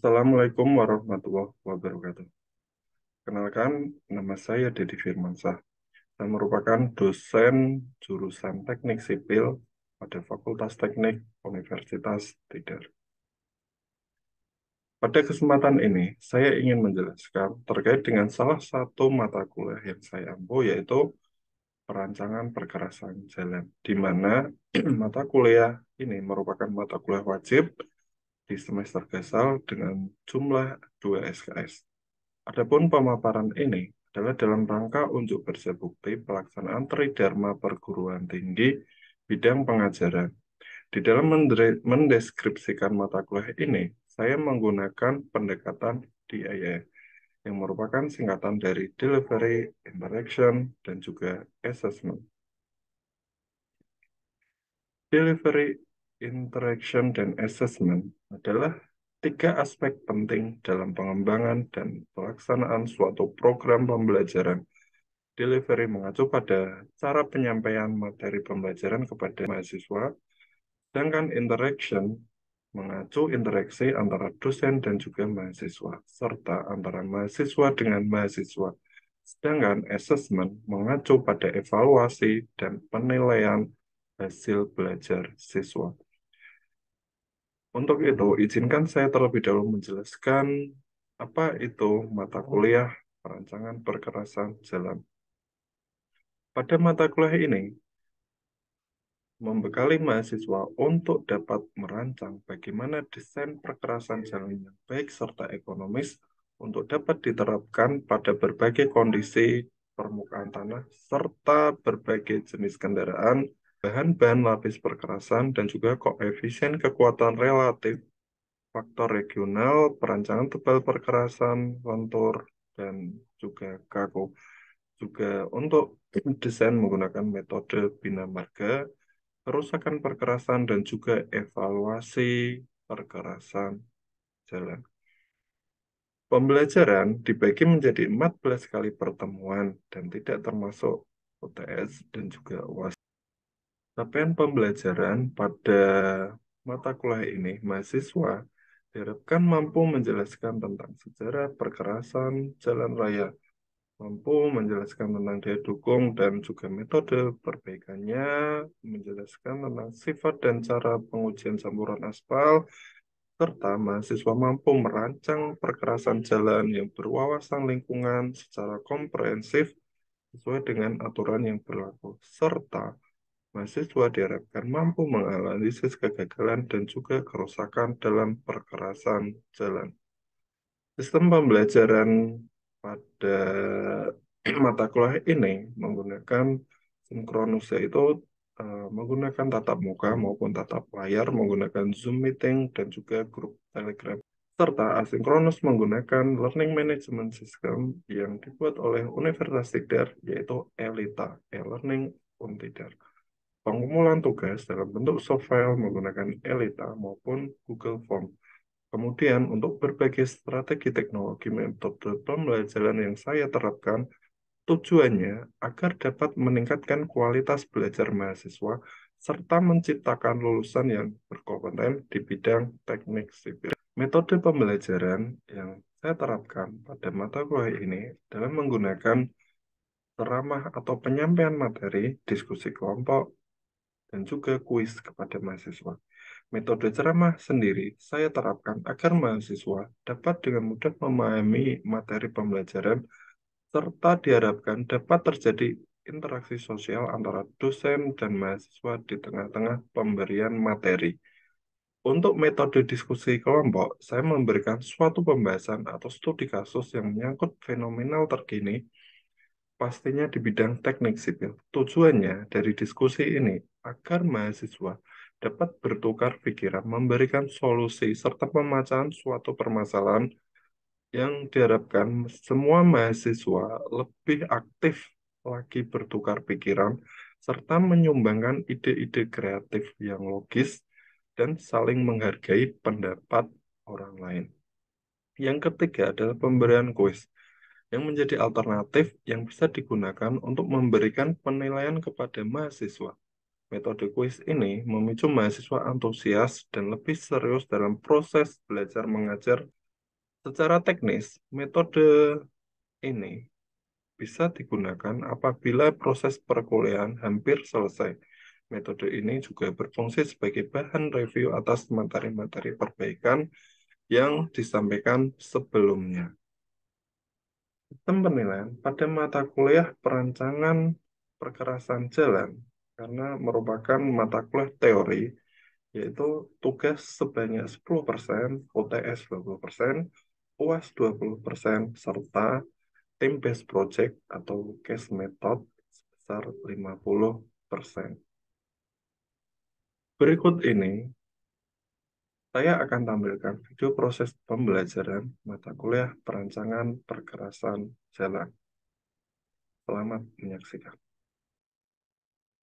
Assalamualaikum warahmatullahi wabarakatuh. Kenalkan, nama saya Dedi Firmansyah. Saya merupakan dosen jurusan Teknik Sipil pada Fakultas Teknik Universitas Tidar. Pada kesempatan ini, saya ingin menjelaskan terkait dengan salah satu mata kuliah yang saya ampu, yaitu perancangan perkerasan jalan, di mana mata kuliah ini merupakan mata kuliah wajib di semester gasal dengan jumlah 2 SKS. Adapun pemaparan ini adalah dalam rangka unjuk kerja bukti pelaksanaan Tridharma Perguruan Tinggi bidang pengajaran. Di dalam mendeskripsikan mata kuliah ini, saya menggunakan pendekatan DIA yang merupakan singkatan dari Delivery, Interaction, dan juga Assessment. Delivery, Interaction, dan Assessment adalah tiga aspek penting dalam pengembangan dan pelaksanaan suatu program pembelajaran. Delivery mengacu pada cara penyampaian materi pembelajaran kepada mahasiswa, sedangkan interaction mengacu interaksi antara dosen dan juga mahasiswa, serta antara mahasiswa dengan mahasiswa. Sedangkan assessment mengacu pada evaluasi dan penilaian hasil belajar siswa. Untuk itu, izinkan saya terlebih dahulu menjelaskan apa itu mata kuliah perancangan perkerasan jalan. Pada mata kuliah ini, membekali mahasiswa untuk dapat merancang bagaimana desain perkerasan jalan yang baik serta ekonomis untuk dapat diterapkan pada berbagai kondisi permukaan tanah serta berbagai jenis kendaraan, bahan-bahan lapis perkerasan, dan juga koefisien kekuatan relatif, faktor regional, perancangan tebal perkerasan, lentur, dan juga kaku. Juga untuk desain menggunakan metode bina marga, kerusakan perkerasan, dan juga evaluasi perkerasan jalan. Pembelajaran dibagi menjadi 14 kali pertemuan dan tidak termasuk UTS dan juga UAS. Capaian pembelajaran pada mata kuliah ini, mahasiswa diharapkan mampu menjelaskan tentang sejarah perkerasan jalan raya, mampu menjelaskan tentang daya dukung dan juga metode perbaikannya, menjelaskan tentang sifat dan cara pengujian campuran aspal, serta mahasiswa mampu merancang perkerasan jalan yang berwawasan lingkungan secara komprehensif sesuai dengan aturan yang berlaku, serta mahasiswa diharapkan mampu menganalisis kegagalan dan juga kerusakan dalam perkerasan jalan. Sistem pembelajaran pada mata kuliah ini menggunakan sinkronus, yaitu menggunakan tatap muka maupun tatap layar, menggunakan Zoom meeting dan juga grup Telegram, serta asinkronus menggunakan learning management system yang dibuat oleh Universitas Tidar, yaitu ELITA, e-learning Untidar. Pengumpulan tugas dalam bentuk soft file menggunakan ELITA maupun Google Form. Kemudian, untuk berbagai strategi teknologi metode pembelajaran yang saya terapkan, tujuannya agar dapat meningkatkan kualitas belajar mahasiswa serta menciptakan lulusan yang berkompeten di bidang teknik sipil. Metode pembelajaran yang saya terapkan pada mata kuliah ini adalah menggunakan ceramah atau penyampaian materi, diskusi kelompok, dan juga kuis kepada mahasiswa. Metode ceramah sendiri saya terapkan agar mahasiswa dapat dengan mudah memahami materi pembelajaran serta diharapkan dapat terjadi interaksi sosial antara dosen dan mahasiswa di tengah-tengah pemberian materi. Untuk metode diskusi kelompok, saya memberikan suatu pembahasan atau studi kasus yang menyangkut fenomenal terkini, pastinya di bidang teknik sipil. Tujuannya dari diskusi ini agar mahasiswa dapat bertukar pikiran, memberikan solusi, serta pemecahan suatu permasalahan yang diharapkan semua mahasiswa lebih aktif lagi bertukar pikiran, serta menyumbangkan ide-ide kreatif yang logis dan saling menghargai pendapat orang lain. Yang ketiga adalah pemberian kuis yang menjadi alternatif yang bisa digunakan untuk memberikan penilaian kepada mahasiswa. Metode kuis ini memicu mahasiswa antusias dan lebih serius dalam proses belajar mengajar Secara teknis, metode ini bisa digunakan apabila proses perkuliahan hampir selesai. Metode ini juga berfungsi sebagai bahan review atas materi-materi perbaikan yang disampaikan sebelumnya. Sistem penilaian pada mata kuliah perancangan perkerasan jalan karena merupakan mata kuliah teori, yaitu tugas sebanyak 10%, UTS 20%, UAS 20%, serta tim based project atau case method sebesar 50%. Berikut ini saya akan tampilkan video proses pembelajaran mata kuliah perancangan perkerasan jalan. Selamat menyaksikan.